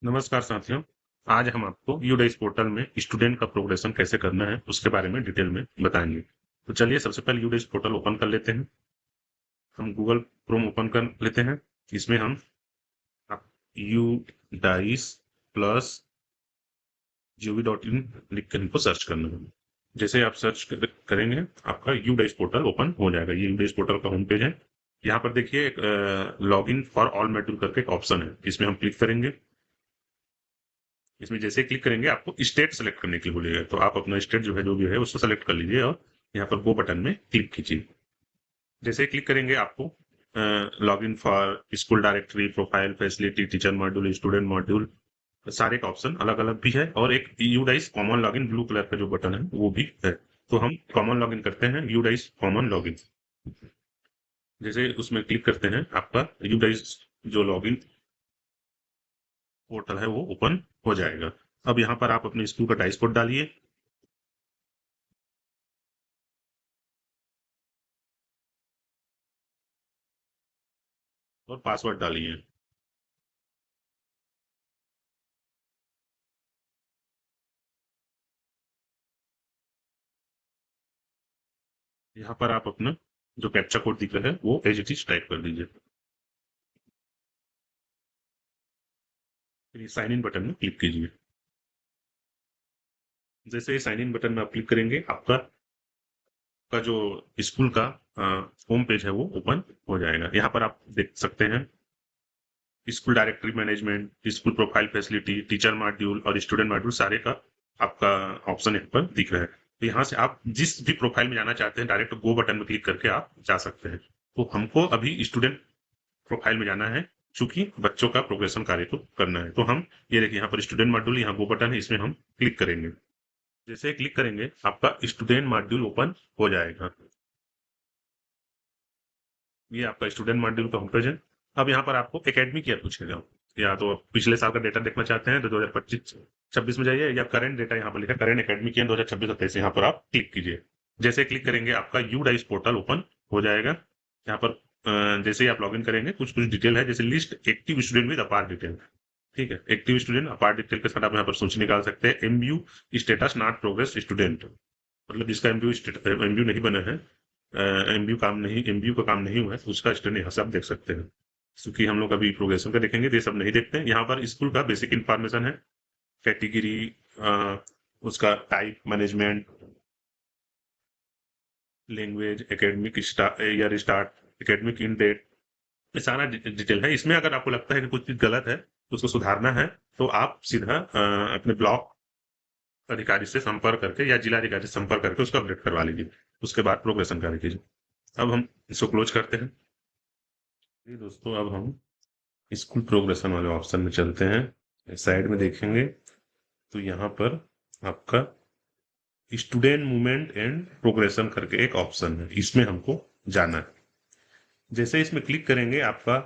नमस्कार साथियों। आज हम आपको यूडाइस पोर्टल में स्टूडेंट का प्रोग्रेशन कैसे करना है उसके बारे में डिटेल में बताएंगे। तो चलिए सबसे पहले यूडाइस पोर्टल ओपन कर लेते हैं। हम गूगल क्रोम ओपन कर लेते हैं। इसमें हम यूडाइस प्लस gov.in लिख कर इनको सर्च करना है। जैसे आप सर्च करेंगे आपका यूडाइस पोर्टल ओपन हो जाएगा। ये यूडाइस पोर्टल का होम पेज है। यहाँ पर देखिए एक log in for all module करके एक ऑप्शन है, इसमें हम क्लिक करेंगे। इसमें जैसे क्लिक करेंगे आपको स्टेट सेलेक्ट करने के लिए बोलेगा, तो आप अपना स्टेट जो है जो भी है उसको सेलेक्ट कर लीजिए और यहाँ पर गो बटन में क्लिक कीजिए। जैसे क्लिक करेंगे आपको log in for school directory, profile, facility, teacher module, student module, सारे का ऑप्शन अलग अलग भी है और एक UDISE common login blue colour का जो बटन है वो भी है। तो हम कॉमन लॉगिन करते हैं, यूडाइस कॉमन लॉगिन। जैसे उसमें क्लिक करते हैं आपका यूडाइस जो लॉगिन पोर्टल है वो ओपन हो जाएगा। अब यहाँ पर आप अपने स्कूल का डाइस कोड डालिए और पासवर्ड डालिए। यहाँ पर आप अपना जो कैप्चा कोड दिख रहा है वो एज इट इज टाइप कर दीजिए। फिर साइन इन बटन में क्लिक कीजिए। जैसे ही साइन इन बटन में आप क्लिक करेंगे आपका का जो स्कूल का होम पेज है वो ओपन हो जाएगा। यहाँ पर आप देख सकते हैं school directory management, school profile, facility, teacher module और स्टूडेंट मॉड्यूल सारे का आपका ऑप्शन यहाँ पर दिख रहा है। तो यहाँ से आप जिस भी प्रोफाइल में जाना चाहते हैं डायरेक्ट गो बटन में क्लिक करके आप जा सकते हैं। तो हमको अभी स्टूडेंट प्रोफाइल में जाना है, चूंकि बच्चों का प्रोग्रेशन कार्य को करना है। तो हम ये देखिए यहाँ पर स्टूडेंट मॉड्यूल, यहाँ गो बटन है, इसमें हम क्लिक करेंगे। जैसे क्लिक करेंगे आपका स्टूडेंट मॉड्यूल ओपन हो जाएगा। ये आपका स्टूडेंट मॉड्यूल का होम पेज है। अब यहाँ पर आपको एकेडमी ईयर पूछेगा, या तो आप पिछले साल का डेटा देखना चाहते हैं तो 2025-26 में जाइए, या करंट डेटा यहाँ पर लिखा करंट एकेडमिक ईयर 2026-27 यहाँ पर आप क्लिक कीजिए। जैसे क्लिक करेंगे आपका यूडाइस पोर्टल ओपन हो जाएगा। यहाँ पर जैसे ही आप लॉगिन करेंगे कुछ कुछ डिटेल है, जैसे लिस्ट एक्टिव स्टूडेंट विद अपार डिटेल। ठीक है, एक्टिव स्टूडेंट अपार डिटेल के साथ आप यहाँ पर सूची निकाल सकते हैं। MBU status not progress student, मतलब जिसका एमबीयू नहीं बना है, एमबीयू का काम नहीं हुआ है, तो उसका स्टूडेंट यहाँ से आप देख सकते हैं। क्योंकि हम लोग अभी प्रोग्रेशन का देखेंगे तो ये सब नहीं देखते हैं। यहाँ पर स्कूल का बेसिक इंफॉर्मेशन है, कैटेगरी, उसका type, management, language, academic year start, academic end date, ये सारा डिटेल है। इसमें अगर आपको लगता है कि कुछ चीज गलत है तो उसको सुधारना है, तो आप सीधा अपने ब्लॉक अधिकारी से संपर्क करके या जिला अधिकारी से संपर्क करके उसको अपडेट करवा लीजिए। उसके बाद प्रोग्रेशन कार्य कीजिए। अब हम इसको क्लोज करते हैं। जी दोस्तों, अब हम स्कूल प्रोग्रेशन वाले ऑप्शन में चलते हैं। साइड में देखेंगे तो यहाँ पर आपका स्टूडेंट मूवमेंट एंड प्रोग्रेशन करके एक ऑप्शन है, इसमें हमको जाना है। जैसे इसमें क्लिक करेंगे आपका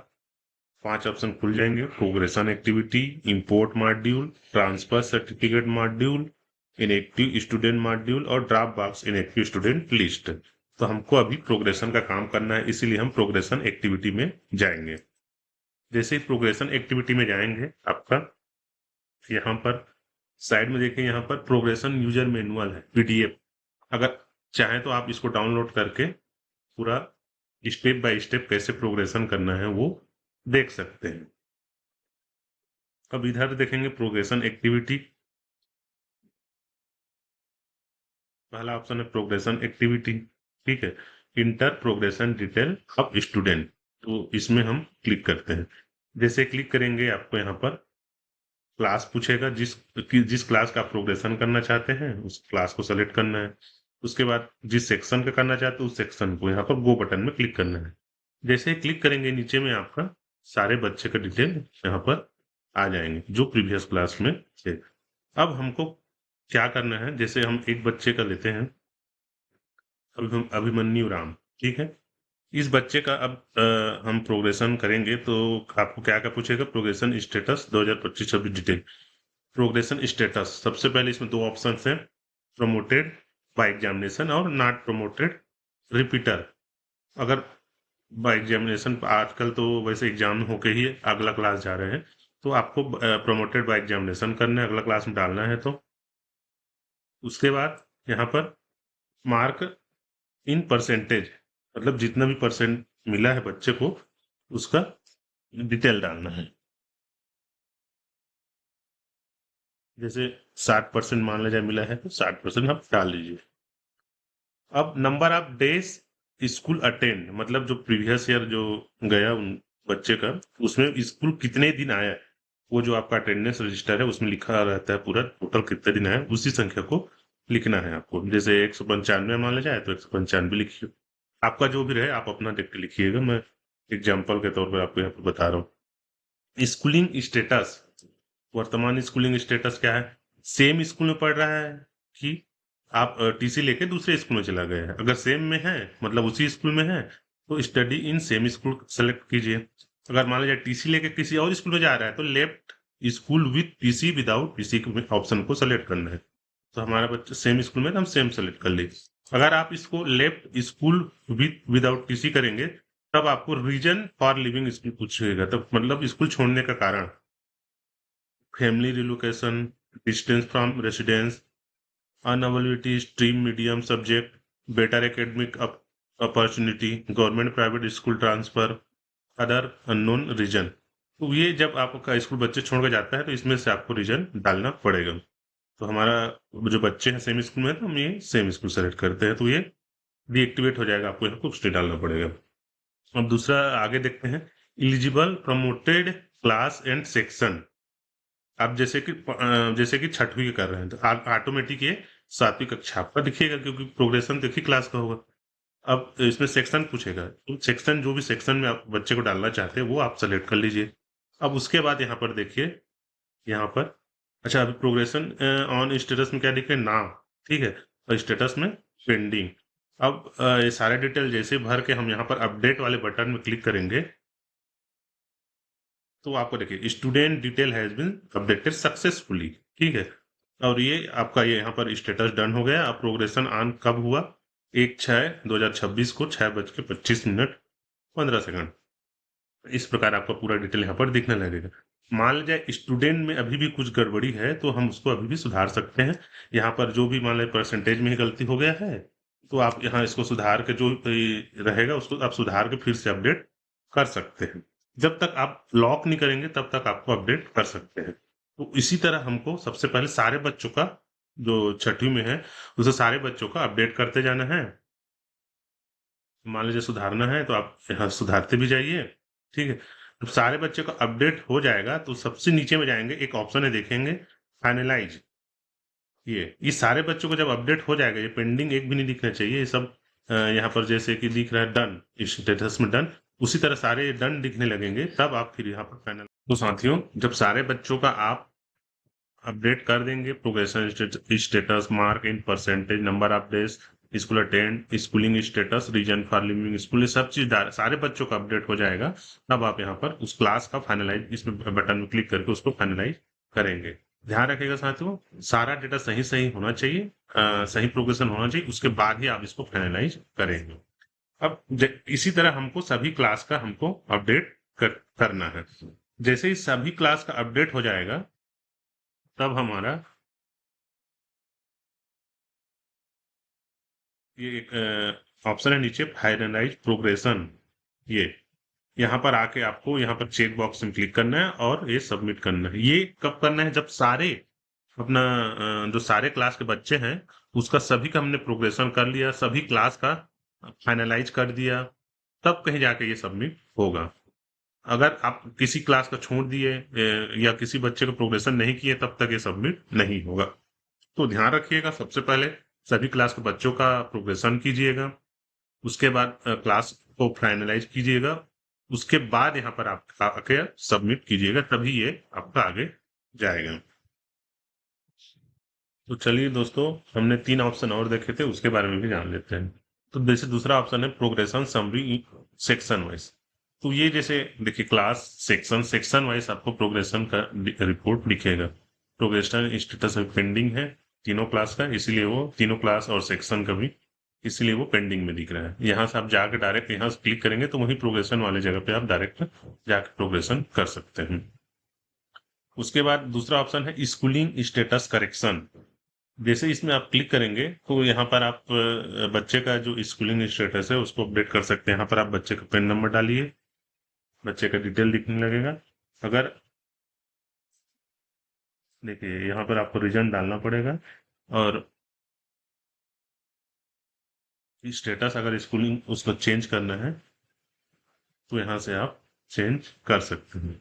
5 ऑप्शन खुल जाएंगे। Progression activity, import module, transfer certificate module, inactive student module और drop box inactive student list. तो हमको अभी प्रोग्रेशन का काम करना है, इसीलिए हम प्रोग्रेशन एक्टिविटी में जाएंगे। जैसे ही प्रोग्रेशन एक्टिविटी में जाएंगे आपका यहाँ पर साइड में देखिए, यहाँ पर प्रोग्रेशन यूजर मैनुअल है, पीडीएफ। अगर चाहें तो आप इसको डाउनलोड करके पूरा स्टेप बाय स्टेप कैसे प्रोग्रेशन करना है वो देख सकते हैं। अब इधर देखेंगे प्रोग्रेशन एक्टिविटी। पहला ऑप्शन है प्रोग्रेशन एक्टिविटी। ठीक है, inter progression detail of student, तो इसमें हम क्लिक करते हैं। जैसे क्लिक करेंगे आपको यहाँ पर क्लास पूछेगा, जिस क्लास का प्रोग्रेशन करना चाहते हैं उस क्लास को सेलेक्ट करना है। उसके बाद जिस सेक्शन का करना चाहते हैं उस सेक्शन को यहाँ पर गो बटन में क्लिक करना है। जैसे ही क्लिक करेंगे नीचे में आपका सारे बच्चे का डिटेल यहाँ पर आ जाएंगे जो प्रीवियस क्लास में थे। अब हमको क्या करना है, जैसे हम एक बच्चे का लेते हैं, अभिमन्यु राम। ठीक है, इस बच्चे का अब हम प्रोग्रेशन करेंगे तो आपको क्या क्या पूछेगा, progression status 2025-26 detail. Progression status सबसे पहले इसमें 2 ऑप्शन हैं, प्रमोटेड बाय एग्जामिनेशन और नॉट प्रमोटेड रिपीटर। अगर बाय एग्जामिनेशन, आजकल तो वैसे एग्जाम होके ही अगला क्लास जा रहे हैं, तो आपको प्रमोटेड बाय एग्जामिनेशन करना है, अगला क्लास में डालना है। तो उसके बाद यहाँ पर मार्क इन परसेंटेज, मतलब जितना भी परसेंट मिला है बच्चे को उसका डिटेल डालना है। जैसे 60% मान लिया जाए मिला है तो 60% आप डाल लीजिए। अब number of days school attend, मतलब जो प्रीवियस ईयर जो गया उन बच्चे का, उसमें स्कूल कितने दिन आया है, वो जो आपका अटेंडेंस रजिस्टर है उसमें लिखा रहता है पूरा टोटल कितने दिन आया, उसी संख्या को लिखना है आपको। जैसे 195 मान लिया जाए तो 195 लिखिए, आपका जो भी रहे आप अपना देख के लिखिएगा। मैं एग्जाम्पल के तौर पर आपको यहाँ पे बता रहा हूँ। स्कूलिंग स्टेटस, वर्तमान स्कूलिंग स्टेटस क्या है, सेम स्कूल में पढ़ रहा है कि आप टीसी लेके दूसरे स्कूल में चला गया है। अगर सेम में है मतलब उसी स्कूल में है तो study in same school select कीजिए। अगर मान लीजिए टीसी लेके किसी और स्कूल में जा रहा है तो left school with TC without TC option को सेलेक्ट करना है। तो हमारा बच्चा सेम स्कूल में तो हम सेम सेलेक्ट कर लीजिए। अगर आप इसको left school with without TC करेंगे तब आपको रीजन फॉर लिविंग स्कूल पूछेगा, तब मतलब स्कूल छोड़ने का कारण, family relocation, distance from residence, unavailability stream medium subject, better academic opportunity, government private school transfer, other unknown reason. तो ये जब आपका स्कूल बच्चे छोड़ के जाता है तो इसमें से आपको रीजन डालना पड़ेगा। तो हमारा जो बच्चे हैं सेम स्कूल में है तो हम ये सेम स्कूल सेलेक्ट करते हैं, तो ये डीएक्टिवेट हो जाएगा, आपको यहाँ कुछ नहीं डालना पड़ेगा। अब दूसरा आगे देखते हैं, eligible promoted class and section. आप जैसे कि छठवीं के कर रहे हैं तो ऑटोमेटिक ये 7वीं कक्षा आपका दिखेगा, क्योंकि प्रोग्रेशन देखिए क्लास का होगा। अब इसमें सेक्शन पूछेगा तो सेक्शन, जो भी सेक्शन में आप बच्चे को डालना चाहते हैं वो आप सेलेक्ट कर लीजिए। अब उसके बाद यहाँ पर देखिए, यहाँ पर अच्छा अभी प्रोग्रेशन ऑन स्टेटस में क्या दिख रहा है, नाम, ठीक है, और स्टेटस में पेंडिंग। अब ये सारे डिटेल जैसे भर के हम यहाँ पर अपडेट वाले बटन में क्लिक करेंगे तो आपको देखिए student detail has been updated successfully, ठीक है। और ये आपका ये यहाँ पर स्टेटस डन हो गया। अब प्रोग्रेशन ऑन कब हुआ, 1/6/2026 को 6:25:15 इस प्रकार आपका पूरा डिटेल यहाँ पर दिखने लगेगा। मान लीजिए स्टूडेंट में अभी भी कुछ गड़बड़ी है तो हम उसको अभी भी सुधार सकते हैं। यहाँ पर जो भी मान लीजिए परसेंटेज में ही गलती हो गया है तो आप यहाँ इसको सुधार के जो रहेगा उसको आप सुधार के फिर से अपडेट कर सकते हैं। जब तक आप लॉक नहीं करेंगे तब तक आपको अपडेट कर सकते हैं। तो इसी तरह हमको सबसे पहले सारे बच्चों का, जो छठवीं में है उसे सारे बच्चों का अपडेट करते जाना है। मान लीजिए सुधारना है तो आप यहाँ सुधारते भी जाइए, ठीक है। जब सारे बच्चों का अपडेट हो जाएगा तो सबसे नीचे में जाएंगे, एक ऑप्शन है देखेंगे फाइनलाइज। ये सारे बच्चों को जब अपडेट हो जाएगा, ये पेंडिंग एक भी नहीं दिखना चाहिए, ये सब यहाँ पर जैसे कि दिख रहा है डन, इस स्टेटस में डन, उसी तरह सारे डन दिखने लगेंगे, तब आप फिर यहाँ पर फाइनल। तो साथियों जब सारे बच्चों का आप अपडेट कर देंगे, progression status, mark in percentage, number of days school attend, schooling status, reason for living school, ये सब चीज सारे बच्चों का अपडेट हो जाएगा, तब आप यहाँ पर उस क्लास का फाइनलाइज, इसमें बटन में क्लिक करके उसको फाइनलाइज करेंगे। ध्यान रखिएगा साथियों, सारा डेटा सही सही होना चाहिए, सही प्रोग्रेशन होना चाहिए, उसके बाद ही आप इसको फाइनलाइज करेंगे। अब इसी तरह हमको सभी क्लास का हमको अपडेट करना है। जैसे ही सभी क्लास का अपडेट हो जाएगा तब हमारा ये एक ऑप्शन है नीचे, फाइनलाइज प्रोग्रेशन, ये यहाँ पर आके आपको यहाँ पर चेक बॉक्स में क्लिक करना है और ये सबमिट करना है। ये कब करना है, जब सारे अपना जो सारे क्लास के बच्चे हैं उसका सभी का हमने प्रोग्रेशन कर लिया, सभी क्लास का फाइनलाइज कर दिया, तब कहीं जाके ये सबमिट होगा। अगर आप किसी क्लास का छोड़ दिए या किसी बच्चे का प्रोग्रेशन नहीं किए तब तक ये सबमिट नहीं होगा। तो ध्यान रखिएगा, सबसे पहले सभी क्लास के बच्चों का प्रोग्रेशन कीजिएगा, उसके बाद क्लास को फाइनलाइज कीजिएगा, उसके बाद यहाँ पर आप आके सबमिट कीजिएगा, तभी ये आपका आगे जाएगा। तो चलिए दोस्तों, हमने 3 ऑप्शन और देखे थे, उसके बारे में भी जान लेते हैं। तो जैसे दूसरा ऑप्शन है प्रोग्रेशन समरी सेक्शन वाइज। तो ये जैसे देखिए क्लास सेक्शन, सेक्शन वाइज आपको प्रोग्रेशन का रिपोर्ट दिखेगा। प्रोग्रेशन स्टेटस पेंडिंग है तीनों क्लास का, इसीलिए वो तीनों क्लास और सेक्शन का भी, इसलिए वो पेंडिंग में दिख रहा है। यहाँ से आप जाके डायरेक्ट यहाँ से क्लिक करेंगे तो वही प्रोग्रेशन वाले जगह पे आप डायरेक्ट जाके प्रोग्रेशन कर सकते हैं। उसके बाद दूसरा ऑप्शन है स्कूलिंग स्टेटस करेक्शन। जैसे इसमें आप क्लिक करेंगे तो यहाँ पर आप बच्चे का जो स्कूलिंग स्टेटस है उसको अपडेट कर सकते हैं। यहाँ पर आप बच्चे का पेन नंबर डालिए, बच्चे का डिटेल दिखने लगेगा। अगर देखिए यहाँ पर आपको रीजन डालना पड़ेगा, और स्टेटस अगर स्कूलिंग उसको चेंज करना है तो यहाँ से आप चेंज कर सकते हैं।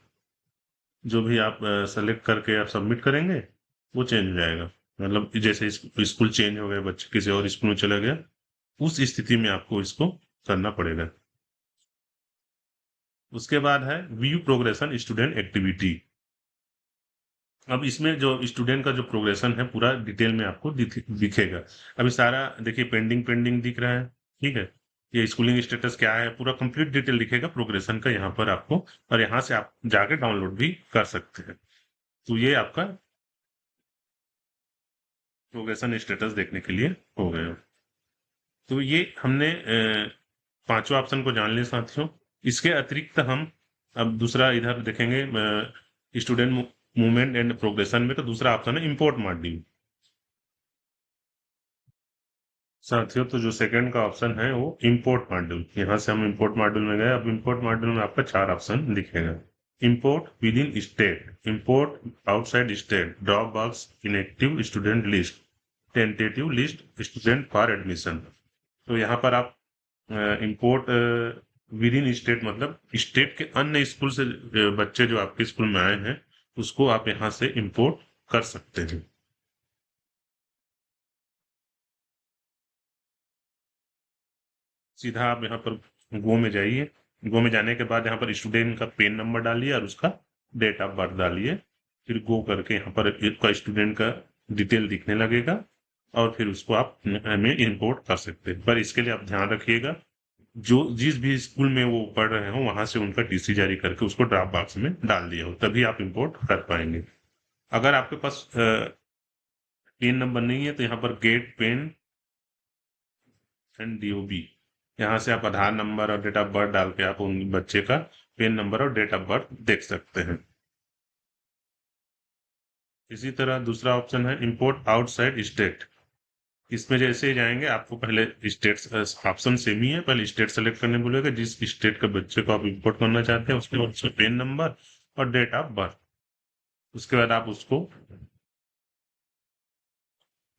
जो भी आप सेलेक्ट करके आप सबमिट करेंगे वो चेंज हो जाएगा। मतलब जैसे स्कूल चेंज हो गया, बच्चे किसी और स्कूल में चला गया, उस स्थिति में आपको इसको करना पड़ेगा। उसके बाद है व्यू प्रोग्रेशन स्टूडेंट एक्टिविटी। अब इसमें जो स्टूडेंट का जो प्रोग्रेशन है पूरा डिटेल में आपको दिखेगा। अभी सारा देखिए पेंडिंग पेंडिंग दिख रहा है, ठीक है। ये स्कूलिंग स्टेटस क्या है पूरा कंप्लीट डिटेल दिखेगा प्रोग्रेशन का यहाँ पर आपको, और यहाँ से आप जाके डाउनलोड भी कर सकते हैं। तो ये आपका प्रोग्रेशन स्टेटस देखने के लिए हो गया। तो ये हमने पांचवा ऑप्शन को जान लिया साथियों। इसके अतिरिक्त हम अब दूसरा इधर देखेंगे स्टूडेंट मूवमेंट एंड प्रोग्रेशन में, तो दूसरा ऑप्शन है इंपोर्ट मॉड्यूल। साथियों तो जो सेकंड का ऑप्शन है वो इंपोर्ट मॉड्यूल। यहाँ से हम इंपोर्ट मॉड्यूल में गए। अब इंपोर्ट मॉड्यूल में आपका चार ऑप्शन दिखेगा। Import with in state, import outside state, drop box, inactive student list, tentative list student for admission. तो यहाँ पर आप इंपोर्ट विद इन स्टेट मतलब स्टेट के अन्य स्कूल से बच्चे जो आपके स्कूल में आए हैं उसको आप यहाँ से इंपोर्ट कर सकते हैं। सीधा आप यहाँ पर गो में जाइए। गो में जाने के बाद यहाँ पर स्टूडेंट का पेन नंबर डालिए और उसका डेट ऑफ बर्थ डालिए। फिर गो करके यहाँ पर इसका स्टूडेंट का डिटेल दिखने लगेगा, और फिर उसको आप में इंपोर्ट कर सकते हैं। पर इसके लिए आप ध्यान रखिएगा जो जिस भी स्कूल में वो पढ़ रहे हो वहां से उनका टीसी जारी करके उसको ड्रॉप बॉक्स में डाल दिया हो, तभी आप इंपोर्ट कर पाएंगे। अगर आपके पास पेन नंबर नहीं है तो यहाँ पर गेट पेन एंड डीओबी, यहाँ से आप आधार नंबर और डेट ऑफ बर्थ डाल के आप उन बच्चे का पेन नंबर और डेट ऑफ बर्थ देख सकते हैं। इसी तरह दूसरा ऑप्शन है इंपोर्ट आउटसाइड स्टेट। इसमें जैसे ही जाएंगे आपको पहले स्टेट ऑप्शन सेम ही है, पहले स्टेट सेलेक्ट करने बोलेगा। जिस स्टेट के बच्चे को आप इंपोर्ट करना चाहते हैं उसके पेन नंबर और डेट ऑफ बर्थ। उसके बाद आप उसको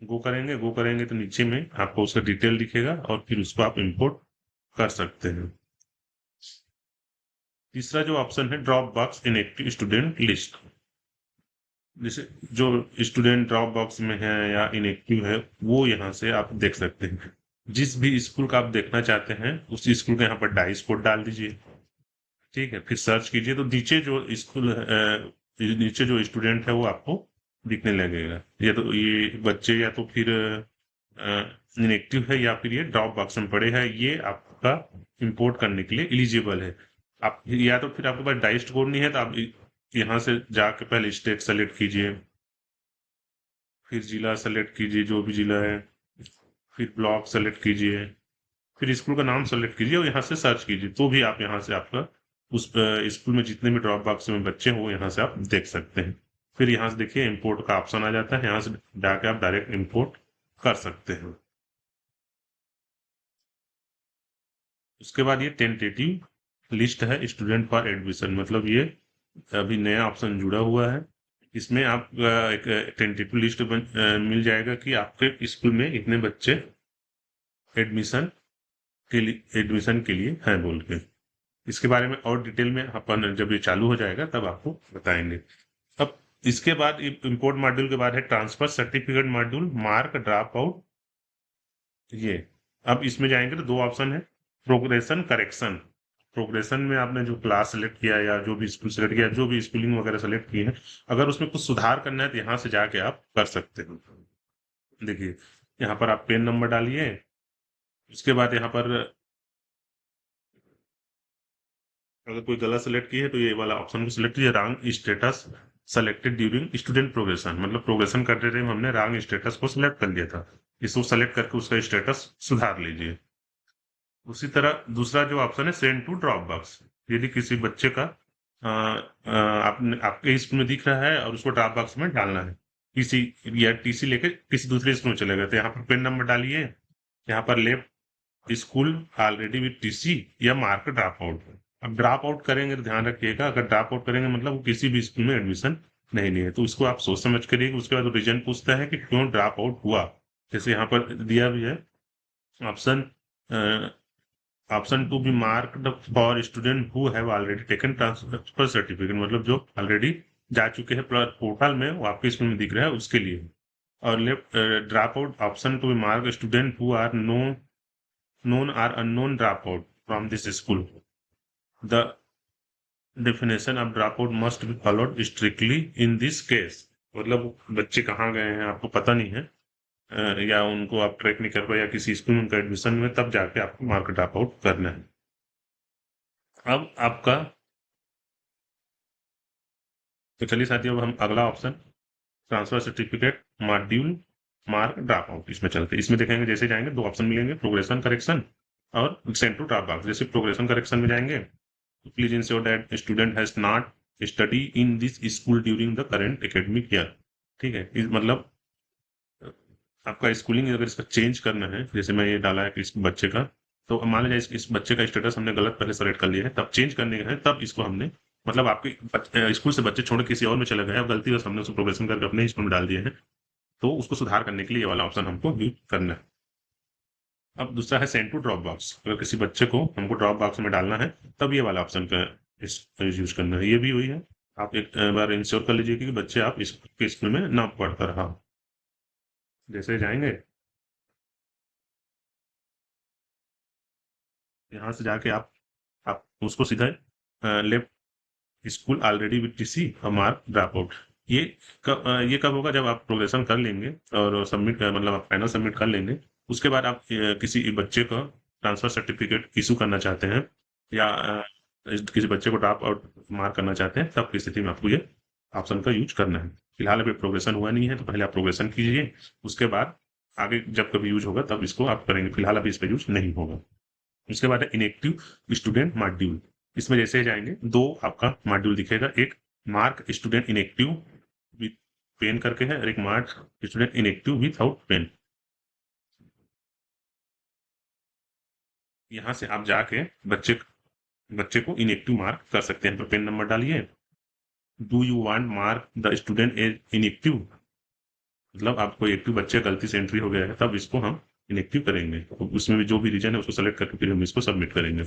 गो करेंगे तो नीचे में आपको उसका डिटेल दिखेगा और फिर उसको आप इंपोर्ट कर सकते हैं। तीसरा जो ऑप्शन है drop box inactive student list. जैसे जो स्टूडेंट ड्रॉप बॉक्स में है या इनएक्टिव है वो यहाँ से आप देख सकते हैं। जिस भी स्कूल का आप देखना चाहते हैं उस स्कूल का यहाँ पर डाइस कोड डाल दीजिए, ठीक है। फिर सर्च कीजिए तो नीचे जो स्कूल नीचे जो स्टूडेंट है वो आपको दिखने लगेगा। या तो ये बच्चे या तो फिर इनएक्टिव है या फिर ये ड्रॉप बॉक्स में पड़े हैं, ये आपका इंपोर्ट करने के लिए एलिजिबल है। आप या तो फिर आपके पास डाइस कोड नहीं है तो आप यहाँ से जाके पहले स्टेट सेलेक्ट कीजिए, फिर जिला सेलेक्ट कीजिए जो भी जिला है, फिर ब्लॉक सेलेक्ट कीजिए, फिर स्कूल का नाम सेलेक्ट कीजिए और यहाँ से सर्च कीजिए तो भी आप यहाँ से आपका उस स्कूल में जितने भी ड्रॉप बॉक्स में बच्चे हो यहाँ से आप देख सकते हैं। फिर यहाँ से देखिए इंपोर्ट का ऑप्शन आ जाता है, यहाँ से जाके आप डायरेक्ट इंपोर्ट कर सकते हैं। उसके बाद ये टेंटेटिव लिस्ट है स्टूडेंट फॉर एडमिशन, मतलब ये अभी नया ऑप्शन जुड़ा हुआ है। इसमें आप एक टेंटेटिव लिस्ट मिल जाएगा कि आपके स्कूल में इतने बच्चे एडमिशन के लिए हैं बोल के। इसके बारे में और डिटेल में अपन जब ये चालू हो जाएगा तब आपको बताएंगे। अब इसके बाद इंपोर्ट मॉड्यूल के बाद है transfer certificate module mark drop out. ये अब इसमें जाएंगे तो दो ऑप्शन है प्रोग्रेशन करेक्शन। प्रोग्रेशन में आपने जो क्लास सेलेक्ट किया या जो भी स्कूल सेलेक्ट किया, जो भी स्कूलिंग वगैरह सेलेक्ट की है, अगर उसमें कुछ सुधार करना है तो यहाँ से जाके आप कर सकते हैं। देखिए यहाँ पर आप पेन नंबर डालिए। उसके बाद यहाँ पर अगर कोई गलत सेलेक्ट की है तो ये वाला ऑप्शन को सिलेक्ट कीजिए, wrong status selected during student progression. मतलब प्रोग्रेशन करते टाइम हमने रॉन्ग स्टेटस को सिलेक्ट कर लिया था, इसको सेलेक्ट करके उसका स्टेटस सुधार लीजिए। उसी तरह दूसरा जो ऑप्शन है सेंड टू ड्रॉप बॉक्स। यदि किसी बच्चे का आपने आपके स्कूल में दिख रहा है और उसको ड्रॉप बॉक्स में डालना है। टीसी या टीसी लेके किसी दूसरे स्कूल में चले गए तो यहाँ पर पेन नंबर डालिए, यहाँ पर left school already with TC या मार्क ड्रॉप आउट। अब ड्रॉप आउट करेंगे तो ध्यान रखिएगा, अगर ड्रॉप आउट करेंगे मतलब वो किसी भी स्कूल में एडमिशन नहीं लिए, तो इसको आप सोच समझ करिए। उसके बाद रीजन पूछता है कि क्यों ड्रॉप आउट हुआ, जैसे यहाँ पर दिया भी है option option to be marked for student who have already taken transfer certificate, मतलब जो ऑलरेडी जा चुके हैं पोर्टल में, वो आपके स्कूल में दिख रहा है उसके लिए। और left drop out option to be mark student who are known or unknown dropout from this school. The definition of dropout must be followed strictly in this case. मतलब बच्चे कहाँ गए हैं आपको पता नहीं है, या उनको आप ट्रैक नहीं कर पाए या किसी स्कूल में उनका एडमिशन में, तब जाके आपको मार्क ड्रॉप आउट करना है। अब आपका, तो चलिए साथियों अब हम अगला option transfer certificate module mark drop out इसमें चलते हैं। इसमें देखेंगे जैसे जाएंगे दो ऑप्शन मिलेंगे, प्रोग्रेशन करेक्शन और सेंड टू ड्रॉप आउट। जैसे प्रोग्रेशन करेक्शन में जाएंगे, please ensure that student has not study in this school during the current academic year. ठीक है, मतलब आपका स्कूलिंग अगर इसका चेंज करना है, जैसे मैं ये डाला है कि इस बच्चे का, तो मान लीजिए इस बच्चे का स्टेटस हमने गलत पहले सेलेक्ट कर लिया है, तब चेंज करने का है, तब इसको हमने मतलब आपके स्कूल से बच्चे छोड़ किसी और में चले गए, अब गलती बस हमने उसको प्रोग्रेशन करके अपने स्कूल में डाल दिए हैं, तो उसको सुधार करने के लिए ये वाला ऑप्शन हमको यूज करना है। अब दूसरा है सेंड टू ड्रॉप बॉक्स, अगर किसी बच्चे को हमको ड्रॉप बॉक्स में डालना है तब ये वाला ऑप्शन का यूज करना है। ये भी वही है, आप एक बार इंश्योर कर लीजिए कि बच्चे आप इसके स्कूल में ना पढ़ता रहा। जैसे जाएंगे यहाँ से जाके आप उसको सीधा left school already with TC और मार्क ड्रॉप आउट। ये कब होगा, जब आप प्रोग्रेशन कर लेंगे और सबमिट मतलब आप फाइनल सबमिट कर लेंगे, उसके बाद आप किसी बच्चे का ट्रांसफर सर्टिफिकेट इशू करना चाहते हैं या किसी बच्चे को ड्रॉप आउट मार्क करना चाहते हैं, तब की स्थिति में आपको ये ऑप्शन का यूज करना है। फिलहाल अभी प्रोग्रेशन हुआ नहीं है तो पहले आप प्रोग्रेशन कीजिए, उसके बाद आगे जब कभी यूज होगा तब इसको आप करेंगे, फिलहाल अभी इस पर यूज नहीं होगा। उसके बाद है इनएक्टिव स्टूडेंट मॉड्यूल। इसमें जैसे जाएंगे दो आपका मॉड्यूल दिखेगा, एक mark student inactive with pen करके है और एक mark student inactive without pen. यहाँ से आप जाके बच्चे को इनएक्टिव मार्क कर सकते हैं, तो पेन नंबर डालिए। Do you want mark the student as inactive, मतलब आपको एक्टिव बच्चे गलती से एंट्री हो गया है तब इसको हम इनएक्टिव करेंगे, तो उसमें भी जो भी रीजन है उसको सेलेक्ट करके फिर हम इसको सबमिट करेंगे।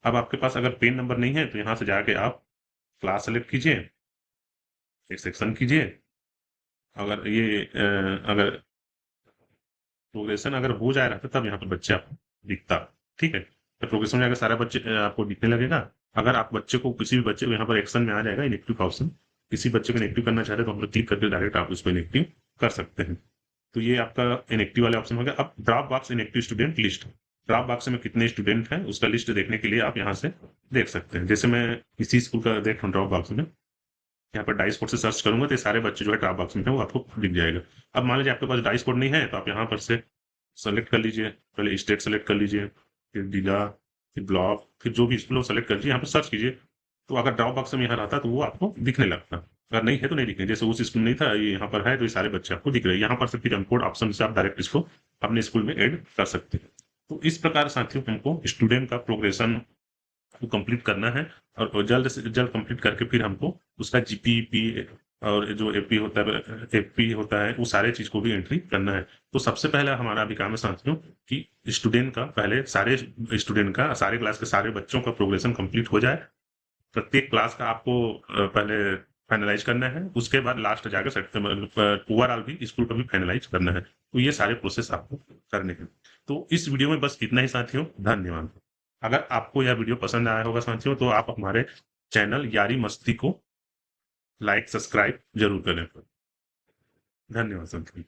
अब आपके पास अगर पेन नंबर नहीं है तो यहाँ से जाके आप क्लास सेलेक्ट कीजिए, एक सेक्शन कीजिए। अगर ये अगर प्रोग्रेशन अगर हो जा रहा था तब यहाँ पर बच्चे आपको दिखता। ठीक है, तो प्रोग्रेशन में अगर सारा बच्चे आपको दिखने लगेगा। अगर आप बच्चे को किसी भी बच्चे को यहाँ पर एक्शन में आ जाएगा इनएक्टिव का ऑप्शन, किसी बच्चे को इनएक्टिव करना चाह रहे तो हम लोग क्लिक करके डायरेक्ट आप उसको इनएक्टिव कर सकते हैं। तो ये आपका इनएक्टिव वाले ऑप्शन हो गया। अब drop box inactive student list, drop box में कितने स्टूडेंट हैं उसका लिस्ट देखने के लिए आप यहाँ से देख सकते हैं। जैसे मैं इसी स्कूल का देख रहा हूँ ड्रॉप बॉक्स में, यहाँ पर डाइस कोड से सर्च करूंगा तो ये सारे बच्चे जो है ड्रॉप बॉक्स में है वो आपको दिख जाएगा। अब मान लीजिए आपके पास डाइस कोड नहीं है तो आप यहाँ पर से सेलेक्ट कर लीजिए, पहले स्टेट सेलेक्ट कर लीजिए, फिर जिला, फिर ब्लॉक, फिर जो भी स्कूल सेलेक्ट कर लीजिए, यहाँ पर सर्च कीजिए। तो अगर ड्रॉप बॉक्स में यहाँ रहता तो वो आपको दिखने लगता, अगर नहीं है तो नहीं दिखने। जैसे उस स्कूल नहीं था, ये यहाँ पर है तो ये सारे बच्चे आपको दिख रहे हैं। यहाँ पर से फिर इम्पोर्ट ऑप्शन से आप डायरेक्ट इसको अपने स्कूल में ऐड कर सकते हैं। तो इस प्रकार साथियों हमको स्टूडेंट का प्रोग्रेशन को कंप्लीट करना है और जल्द से जल्द कंप्लीट करके फिर हमको उसका जीपीपी और जो एपी होता है वो सारे चीज को भी एंट्री करना है। तो सबसे पहला हमारा अभी काम है साथियों कि स्टूडेंट का पहले सारे स्टूडेंट का सारे क्लास के सारे बच्चों का प्रोग्रेशन कंप्लीट हो जाए। प्रत्येक क्लास का आपको पहले फाइनलाइज करना है, उसके बाद लास्ट जाकर ओवरऑल भी स्कूल का भी फाइनलाइज करना है। तो ये सारे प्रोसेस आपको करने हैं। तो इस वीडियो में बस इतना ही साथियों, धन्यवाद। अगर आपको यह वीडियो पसंद आया होगा साथियों तो आप हमारे चैनल यारी मस्ती को लाइक सब्सक्राइब जरूर करें। धन्यवाद साथियों।